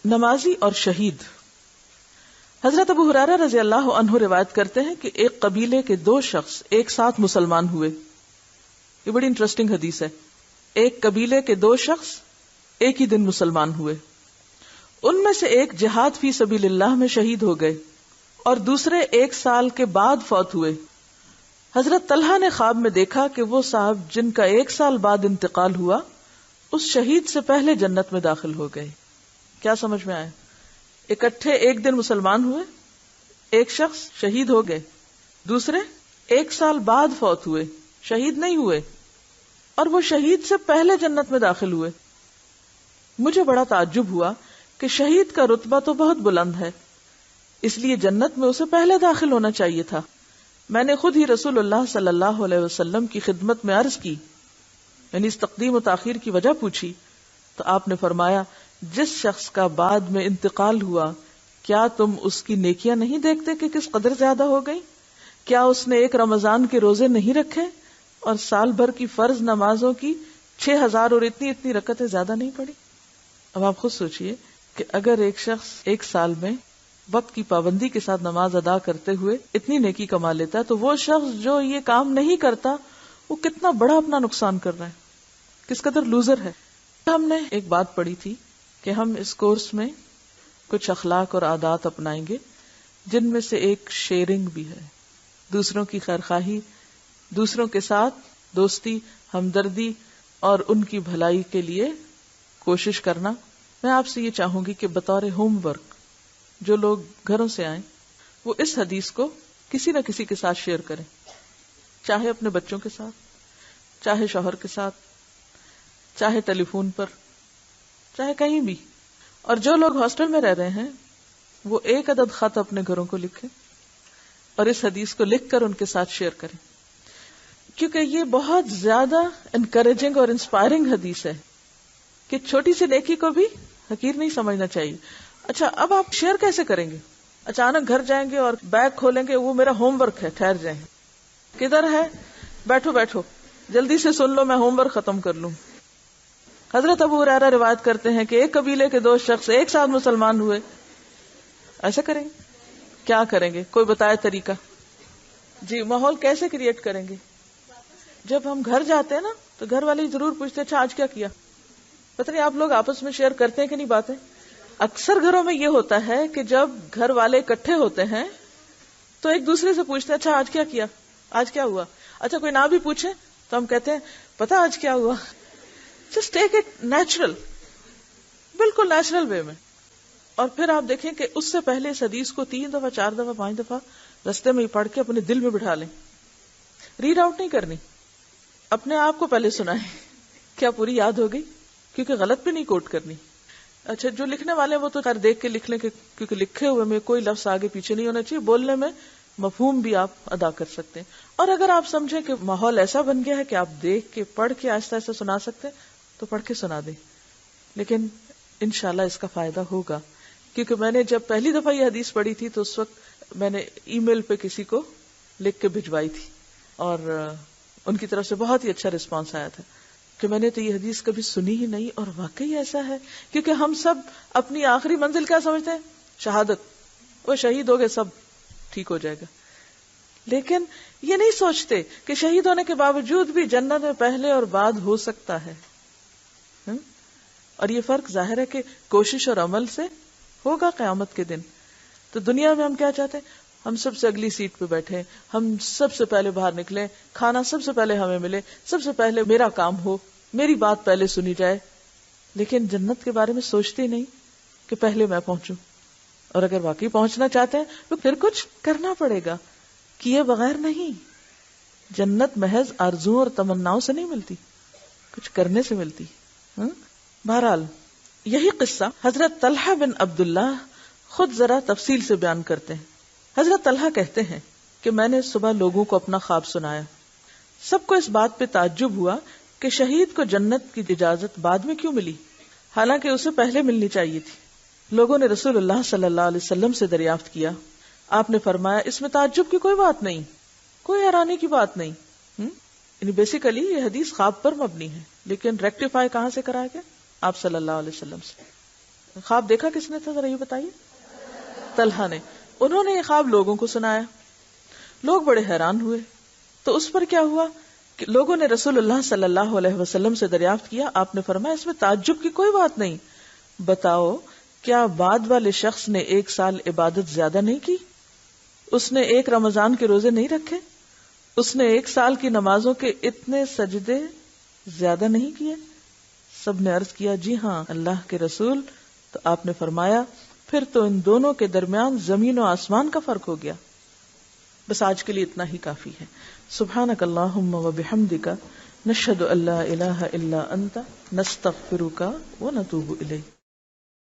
نمازی اور شہید. حضرت ابو ہریرہ رضی اللہ عنہ روایت کرتے ہیں کہ ایک قبیلے کے 2 شخص ایک ساتھ مسلمان ہوئے. یہ بڑی انٹرسٹنگ حدیث ہے. ایک قبیلے کے 2 شخص ایک ہی دن مسلمان ہوئے. ان میں سے ایک جہاد فی سبیل اللہ میں شہید ہو گئے اور دوسرے 1 سال کے بعد فوت ہوئے. حضرت طلحہ نے خواب میں دیکھا کہ وہ صاحب جن کا 1 سال بعد انتقال ہوا اس شہید سے پہلے جنت میں داخل ہو گئے. کیا سمجھ میں آیا؟ اکٹھے ایک دن مسلمان ہوئے، ایک شخص شہید ہو گئے، دوسرے 1 سال بعد فوت ہوئے، شہید نہیں ہوئے، اور وہ شہید سے پہلے جنت میں داخل ہوئے. مجھے بڑا تعجب ہوا کہ شہید کا رتبہ تو بہت بلند ہے، اس لیے جنت میں اسے پہلے داخل ہونا چاہیے تھا. میں نے خود ہی رسول اللہ صلی اللہ علیہ وسلم کی خدمت میں عرض کی، یعنی اس تقدیم و تاخیر کی وجہ پوچھی، تو آپ نے فرمایا جس شخص کا بعد میں انتقال ہوا کیا تم اس کی نیکیاں نہیں دیکھتے کہ کس قدر زیادہ ہو گئی؟ کیا اس نے 1 رمضان کے روزے نہیں رکھے اور سال بھر کی فرض نمازوں کی 6000 اور اتنی رکعتیں زیادہ نہیں پڑی؟ اب آپ خود سوچئے کہ اگر ایک شخص 1 سال میں وقت کی پابندی کے ساتھ نماز ادا کرتے ہوئے اتنی نیکی کما لیتا ہے تو وہ شخص جو یہ کام نہیں کرتا وہ کتنا بڑا اپنا نقصان کر رہا ہے، کس قدر لوزر ہے. ہم نے ایک بات پڑھی تھی کہ ہم اس کورس میں کچھ اخلاق اور عادات اپنائیں گے جن میں سے ایک شیئرنگ بھی ہے، دوسروں کی خیرخواہی، دوسروں کے ساتھ دوستی، ہمدردی اور ان کی بھلائی کے لیے کوشش کرنا. میں آپ سے یہ چاہوں گی کہ بطور ہوم ورک جو لوگ گھروں سے آئیں وہ اس حدیث کو کسی نہ کسی کے ساتھ شیئر کریں، چاہے اپنے بچوں کے ساتھ، چاہے شوہر کے ساتھ، چاہے ٹیلی فون پر، چاہے کہیں بھی. اور جو لوگ ہاسٹل میں رہ رہے ہیں وہ 1 عدد خط اپنے گھروں کو لکھیں اور اس حدیث کو لکھ کر ان کے ساتھ شیئر کریں، کیونکہ یہ بہت زیادہ انکریجنگ اور انسپائرنگ حدیث ہے کہ چھوٹی سی نیکی کو بھی حقیر نہیں سمجھنا چاہیے. اچھا اب آپ شیئر کیسے کریں گے؟ اچانک گھر جائیں گے اور بیگ کھولیں گے، وہ میرا ہوم ورک ہے، ٹھہر جائیں. کدھر ہے؟ بیٹھو جلدی سے سن لو، میں ہوم ورک ختم کر لوں. حضرت ابو ہریرہ روایت کرتے ہیں کہ ایک قبیلے کے 2 شخص ایک ساتھ مسلمان ہوئے. ایسا کریں گے؟ کیا کریں گے؟ کوئی بتائے طریقہ؟ جی، ماحول کیسے کریٹ کریں گے؟ جب ہم گھر جاتے ہیں نا تو گھر والے ضرور پوچھتے ہیں اچھا آج کیا کیا. پتہ نہیں آپ لوگ آپس میں شیئر کرتے ہیں کہ نہیں باتیں؟ اکثر گھروں میں یہ ہوتا ہے کہ جب گھر والے اکٹھے ہوتے ہیں تو ایک دوسرے سے پوچھتے ہیں اچھا آج کیا کیا، آج کیا ہوا. اچھا کوئی نہ بھی پوچھے تو ہم کہتے ہیں پتا آج کیا ہوا. جسٹ ٹیک اٹ نیچرل، بالکل نیچرل وے میں. اور پھر آپ دیکھیں کہ اس سے پہلے اس حدیث کو 3 دفعہ 4 دفعہ 5 دفعہ رستے میں ہی پڑھ کے اپنے دل میں بٹھا لیں. ریڈ آؤٹ نہیں کرنی، اپنے آپ کو پہلے سنائیں. کیا پوری یاد ہو گئی؟ کیونکہ غلط بھی نہیں کوٹ کرنی. اچھا جو لکھنے والے ہیں وہ تو خیر دیکھ کے لکھ لیں کیونکہ لکھے ہوئے میں کوئی لفظ آگے پیچھے نہیں ہونا چاہیے، بولنے میں مفہوم بھی آپ ادا کر سکتے ہیں. اور اگر آپ سمجھیں کہ ماحول ایسا بن گیا ہے کہ آپ دیکھ کے پڑھ کے آہستہ آہستہ سنا سکتے ہیں تو پڑھ کے سنا دیں. لیکن انشاءاللہ اس کا فائدہ ہوگا، کیونکہ میں نے جب پہلی دفعہ یہ حدیث پڑھی تھی تو اس وقت میں نے ای میل پہ کسی کو لکھ کے بھجوائی تھی اور ان کی طرف سے بہت ہی اچھا رسپانس آیا تھا کہ میں نے تو یہ حدیث کبھی سنی ہی نہیں اور واقعی ایسا ہے. کیونکہ ہم سب اپنی آخری منزل کیا سمجھتے ہیں؟ شہادت. وہ شہید ہو گئے سب ٹھیک ہو جائے گا، لیکن یہ نہیں سوچتے کہ شہید ہونے کے باوجود بھی جنت میں پہلے اور بعد ہو سکتا ہے. اور یہ فرق ظاہر ہے کہ کوشش اور عمل سے ہوگا قیامت کے دن. تو دنیا میں ہم کیا چاہتے ہیں؟ ہم سب سے اگلی سیٹ پہ بیٹھے، ہم سب سے پہلے باہر نکلیں، کھانا سب سے پہلے ہمیں ملے، سب سے پہلے میرا کام ہو، میری بات پہلے سنی جائے. لیکن جنت کے بارے میں سوچتے نہیں کہ پہلے میں پہنچوں. اور اگر واقعی پہنچنا چاہتے ہیں تو پھر کچھ کرنا پڑے گا، کیے بغیر نہیں. جنت محض آرزوؤں اور تمناؤں سے نہیں ملتی، کچھ کرنے سے ملتی. بہرحال یہی قصہ حضرت طلحہ بن عبداللہ خود ذرا تفصیل سے بیان کرتے ہیں. حضرت طلحہ کہتے ہیں کہ میں نے صبح لوگوں کو اپنا خواب سنایا. سب کو اس بات پہ تعجب ہوا کہ شہید کو جنت کی اجازت بعد میں کیوں ملی، حالانکہ اسے پہلے ملنی چاہیے تھی. لوگوں نے رسول اللہ صلی اللہ علیہ وسلم سے دریافت کیا. آپ نے فرمایا اس میں تعجب کی کوئی بات نہیں، کوئی حیرانی کی بات نہیں. یعنی بیسیکلی یہ حدیث خواب پر مبنی ہے، لیکن ریکٹیفائی کہاں سے کرایا گیا؟ آپ صلی اللہ علیہ وسلم سے. خواب دیکھا کس نے تھا ذرا یہ بتائیے؟ طلحہ نے. انہوں نے یہ خواب لوگوں کو سنایا, لوگ بڑے حیران ہوئے. تو اس پر کیا ہوا کہ لوگوں نے رسول اللہ صلی اللہ علیہ وسلم سے دریافت کیا. آپ نے فرمایا اس میں تعجب کی کوئی بات نہیں, بتاؤ کیا بعد والے شخص نے 1 سال عبادت زیادہ نہیں کی؟ اس نے 1 رمضان کے روزے نہیں رکھے؟ اس نے 1 سال کی نمازوں کے اتنے سجدے زیادہ نہیں کیے؟ سب نے عرض کیا جی ہاں اللہ کے رسول. تو آپ نے فرمایا پھر تو ان دونوں کے درمیان زمین و آسمان کا فرق ہو گیا. بس آج کے لیے اتنا ہی کافی ہے. سبحانک اللہم و بحمدک نشہد ان لا الہ الا انت نستغفرک و نتوب الیک.